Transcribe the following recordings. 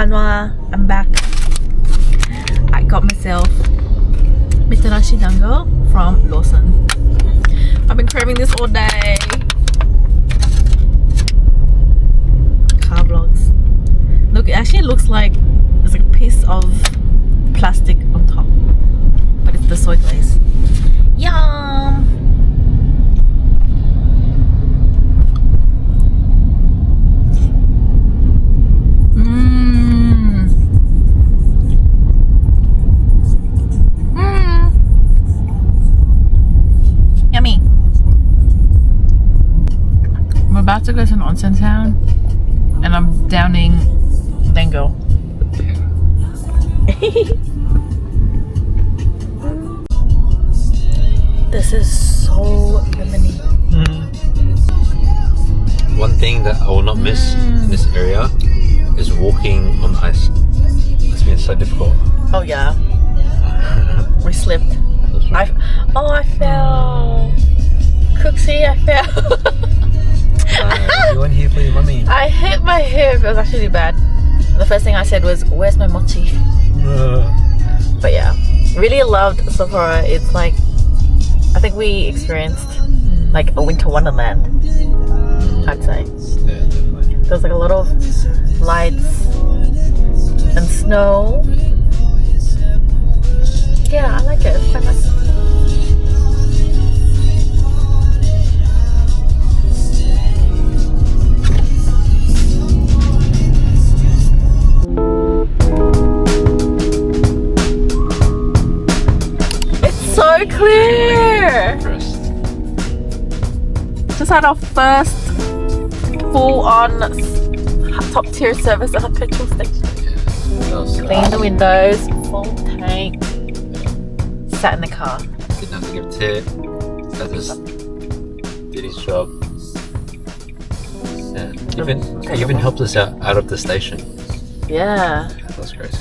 Konbanwa, I'm back. I got myself Mitarashi dango from Lawson. I've been craving this all day. Car vlogs. Look, it actually looks like there's like a piece of plastic on top, but it's the soy glaze. Yum! Yummy. I'm about to go to an onsen town and I'm downing dango. This is so lemony. One thing that I will not miss in this area is walking on ice. It's been so difficult. Oh yeah. We slipped. I fell. Cooksy, I fell. You weren't here for your mummy. I hit my hip. It was actually bad. The first thing I said was, "Where's my mochi?" But yeah, really loved Sapporo. It's like, I think we experienced like a winter wonderland, I'd say. Yeah, definitely. There's like a lot of lights and snow. Yeah, I like it. It's quite nice. So clear! Just had our first full-on top tier service at a petrol station. Clean the windows, full tank. Sat in the car. Didn't have to give a tip. I just did his job. Yeah. Even helped us out of the station. Yeah. That's crazy.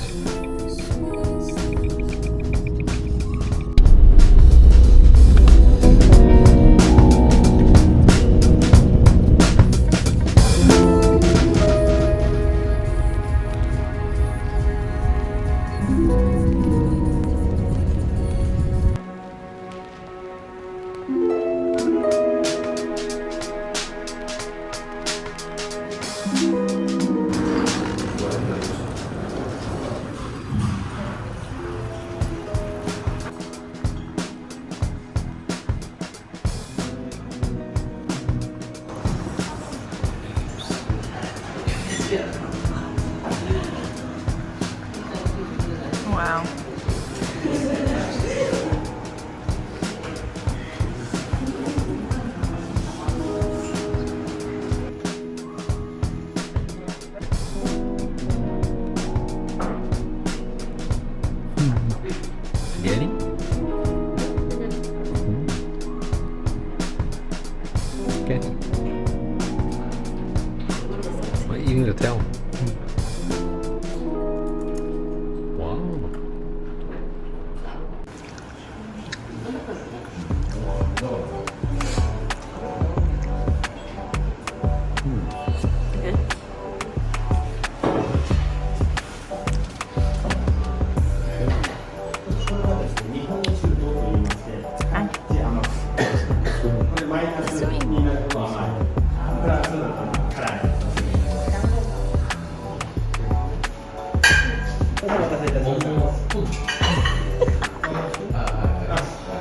Wow. Getty? Okay. What are you eating to tell? Wow.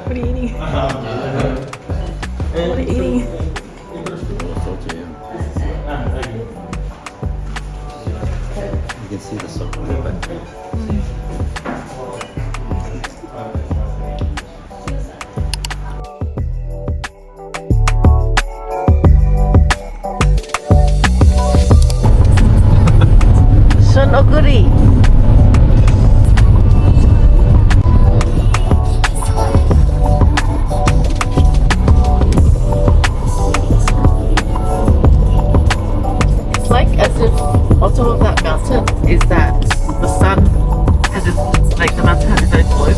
What are you eating? What are you eating? You can see the salt on the back. Shonoguri. It's like as if on top of that mountain is that the sun has its, like the mountain has its own globe.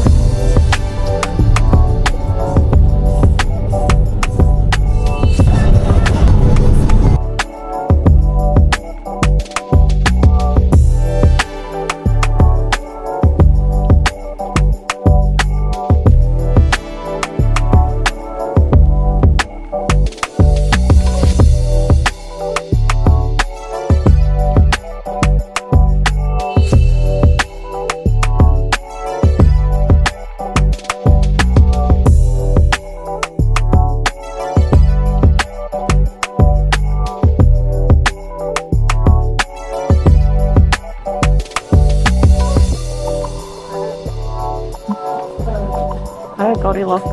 Oh, Goldilocks.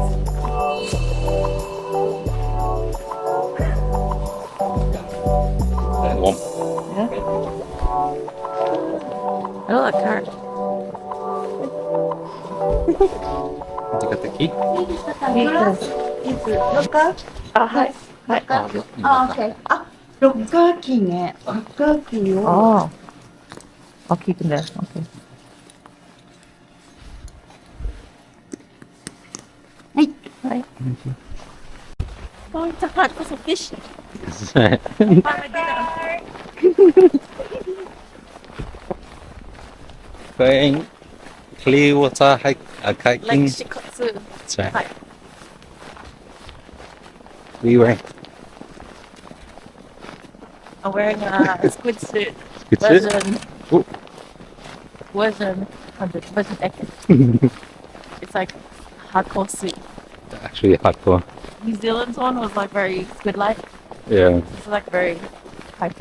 Warm. Yeah. I don't like carrot. You got the key? Ah, hi. Hi. Okay. ロッカーキーね。ロッカーキーを。 Oh. I'll keep in there. Okay. はい。Hi. Going to hunt for some fish. Going clear water hike, Lake kayaking. Shikotsu. That's right. Hi. We were I'm wearing a squid suit. good suit. Version. Oh. Version 100. Version X. It's like hardcore suit. Actually hardcore. New Zealand's one was like very squid-like. Yeah. It's like very high.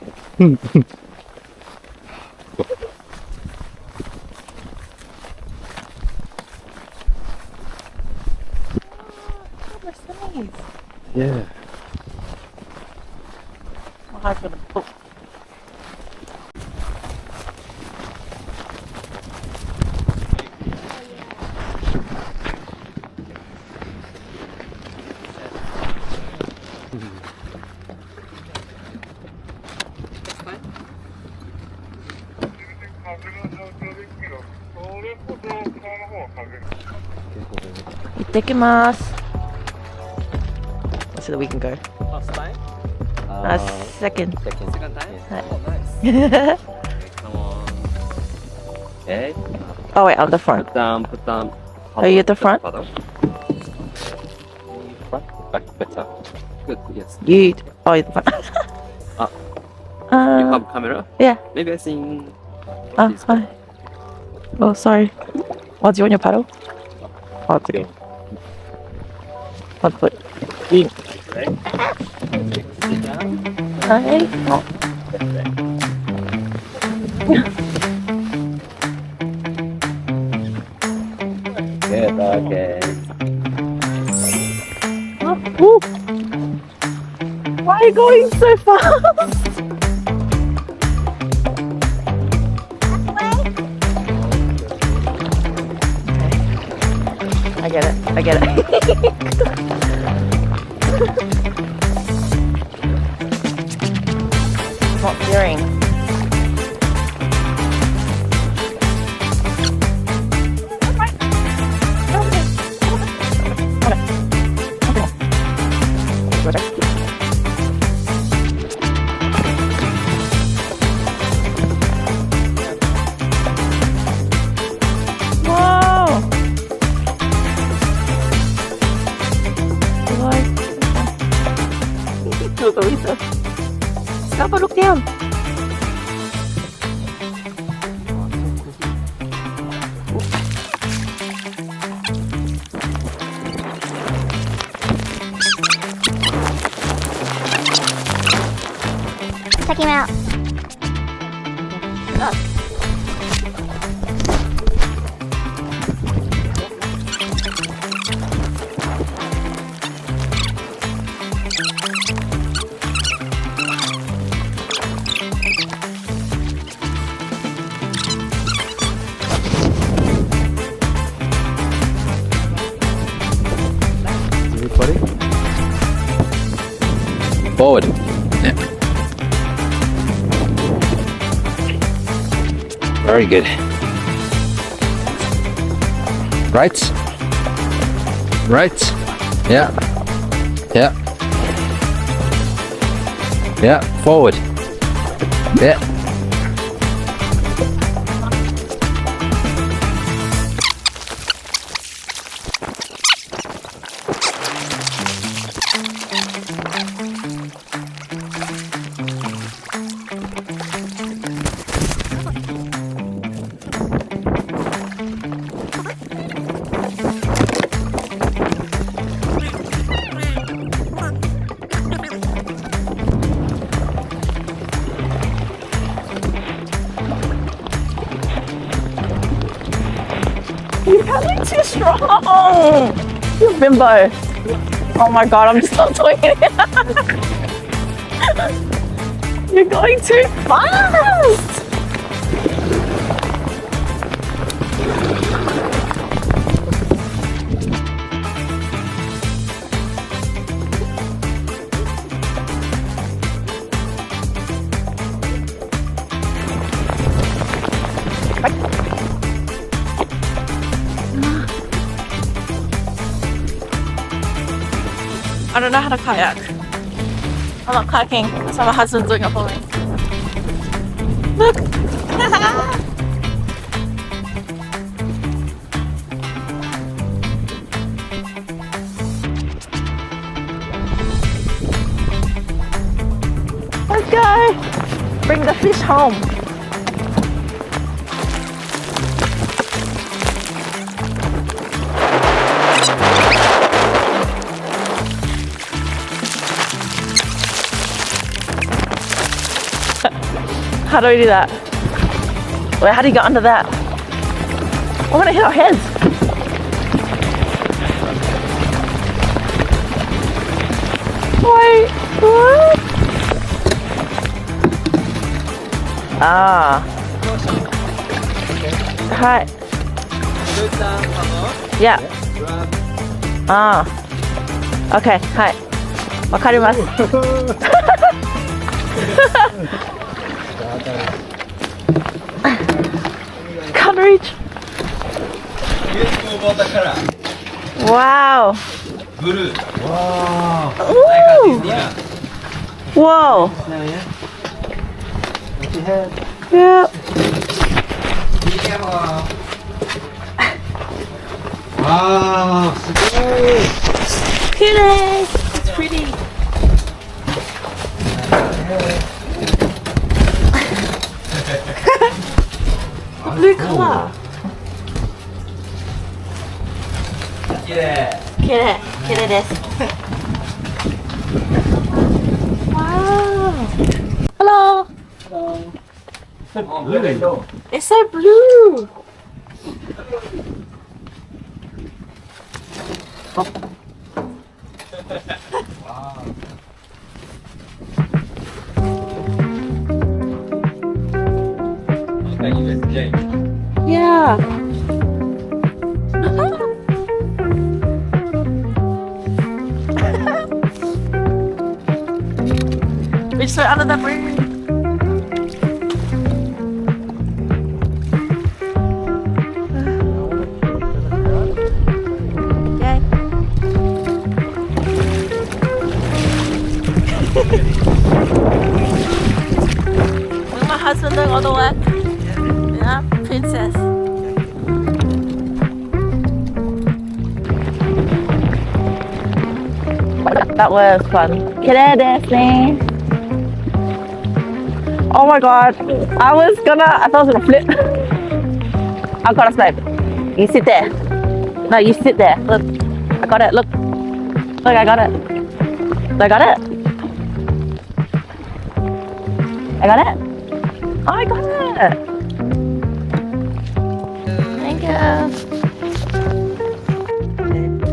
Yeah. My heart's gonna book. So that we can go. First time? Second. Second time? Hi. Oh, nice. Okay, come on. Okay. Oh wait, on the front. Put down, put down. Are you at the front? Paddle. Front, back better. Good, yes. You. Oh, you're at the front. You have camera? yeah. Maybe I think. Ah, hi. Oh, sorry. Oh, do you want your paddle? Oh, it's okay. 1 foot. Right? Hi. Oh. Good, okay. Woo. Why are you going so fast? I get it. I get it. It's not steering. Stop and look down. Check him out. Everybody? Forward. Yeah. Very good. Right. Right. Yeah. Yeah. Yeah. Forward. Yeah. You're paddling too strong. You bimbo. Oh my god, I'm just not doing it. You're going too fast. I don't know how to kayak. I'm not kayaking, so my husband's doing it for me. Look! Let's go! Bring the fish home. How do we do that? Wait, how do you get under that? We're gonna hit our heads. Wait, what? Ah. Hi. Yeah. Ah. Okay, hi. Wakarimasu. Can't reach. Wow. Blue. Ooh. Whoa. Yeah. Wow. Pretty. It's pretty. Blue color. Yeah. Kire desu. Wow. Hello. Hello. It's so blue. Yeah. We just went under the bridge. Yay. Look at my husband doing all the work. Yeah, princess. That was fun. Kire desu. Oh my god. I thought I was gonna flip. I got a snipe. You sit there. No, you sit there. Look. I got it. Look. Look, I got it. I got it. I got it. Oh, I got it. Thank you.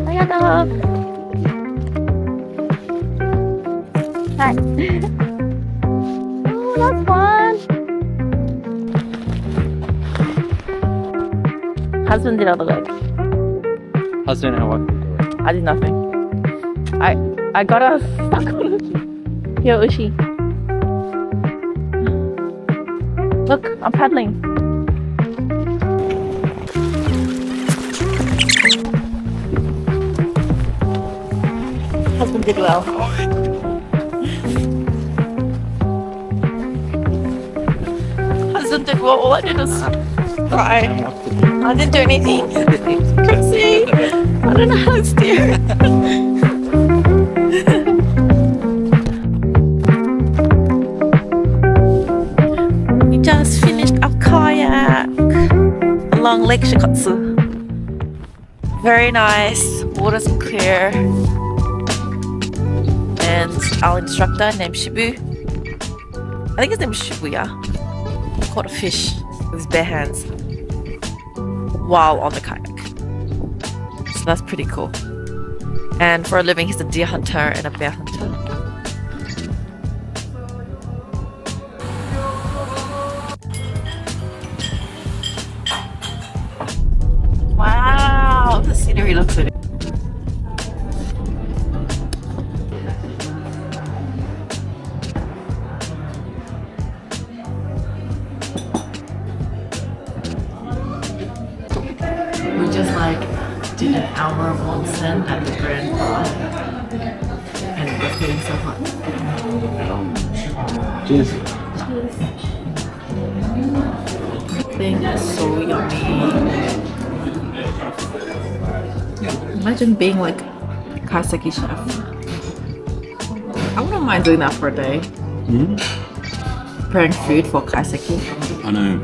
Arigatou. Hi. Oh, that's fun. Husband did all the work. Husband and wife. I did nothing. I got us stuck on it. Here, Ushi. Look, I'm paddling. Husband did well. Husband did well. All I did was cry. I didn't do anything. See? I don't know how to steer. We just finished our kayak along Lake Shikotsu. Very nice. Water's clear. And our instructor named Shibu. I think his name is Shibuya. Caught a fish with his bare hands while on the kayak. So that's pretty cool. And for a living, he's a deer hunter and a bear hunter. Wow, the scenery looks really. We just did an hour of onsen at the Grand Bar, and it was feeling so hot. Cheers. Thing is so yummy. Imagine being like kaiseki chef. I wouldn't mind doing that for a day. Preparing food for kaiseki. I know.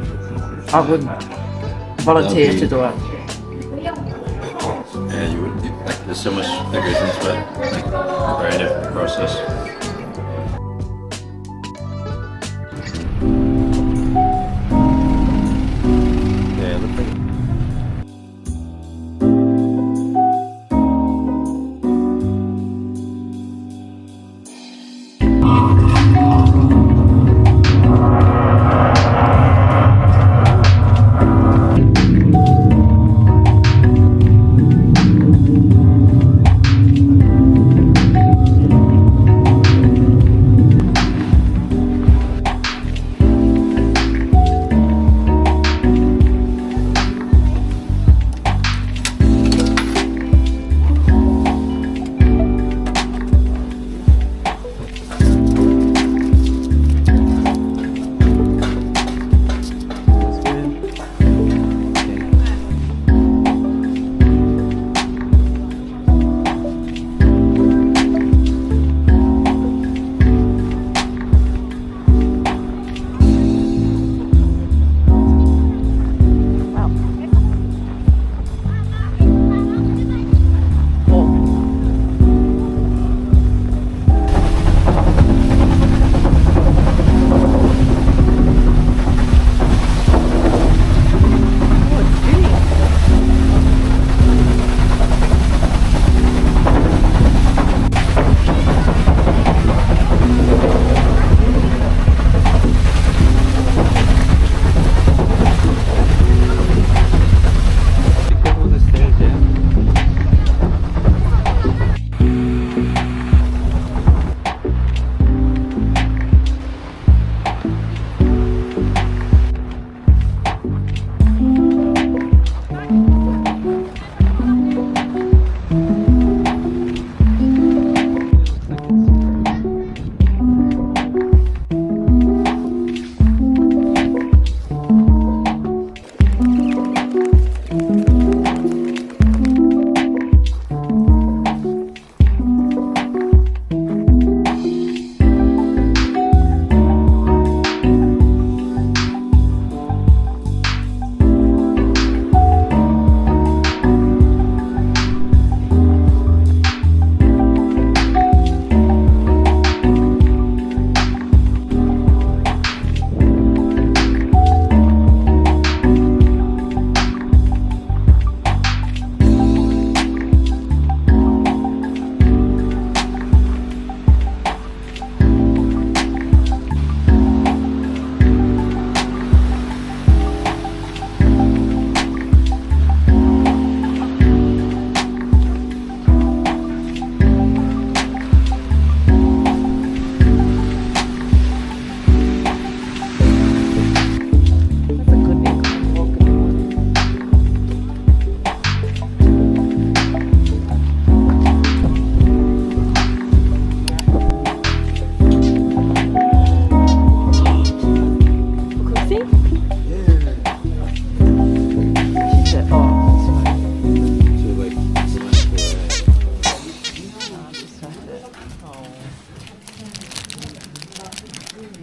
I would volunteer to do it. Yeah, you would. There's so much that goes into it, creative process. Yeah, look at it.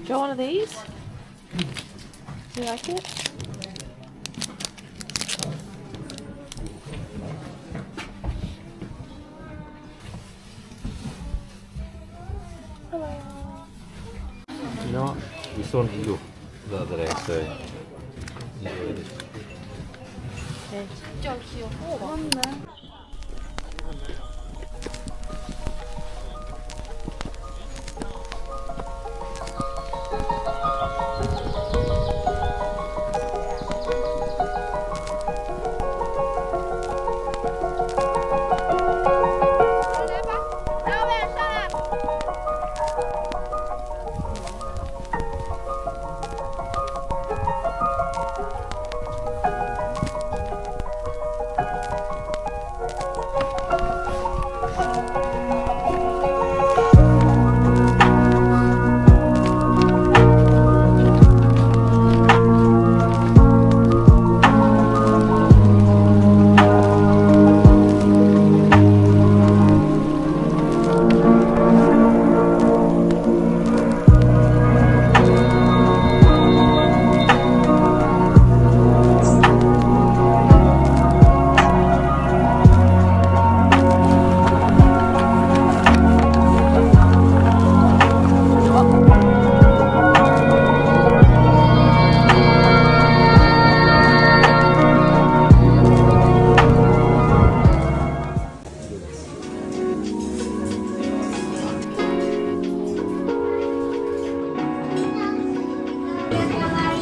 Do you want one of these? Do you like it? Hello. You know what? We saw an eagle the other day, so enjoy it. Okay.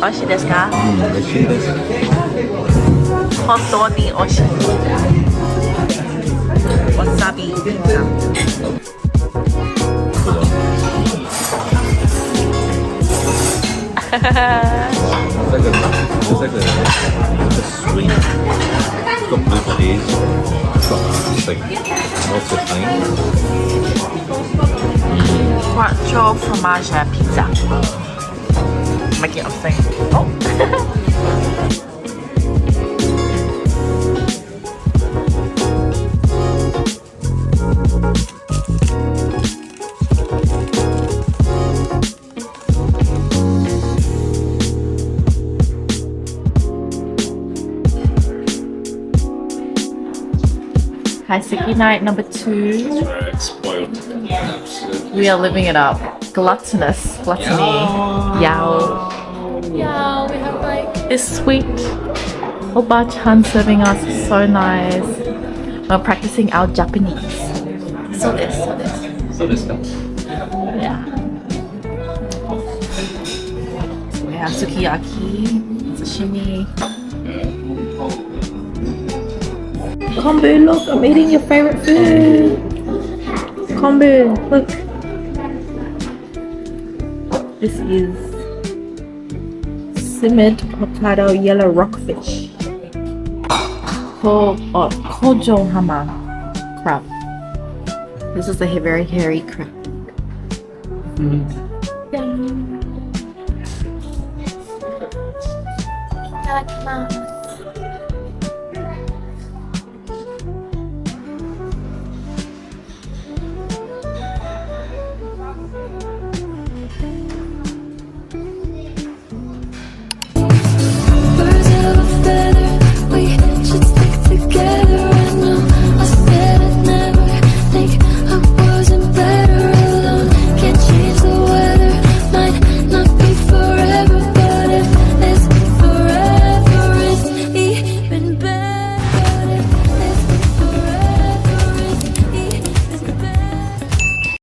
Oshi desu ka? 美味しいです。本当に美味しい。わさび。It's like a sweet. It's got blueberries. It's got just like lots of things. Quattro fromage pizza. Making up thing. Oh. Kaiseki night number 2. Right, spoiled. Absolutely. We are living it up. Gluttonous. Gluttony. Yao. Yao. We have like this sweet Oba-chan serving us. So nice. We're practicing our Japanese. So this. So this stuff. Yeah. So we have sukiyaki, sashimi. Kombu, look, I'm eating your favorite food. Kombu, look. This is simmered Hokkaido yellow rockfish. Called Kojo Hama crab. This is a very hairy crab. Itadakimasu.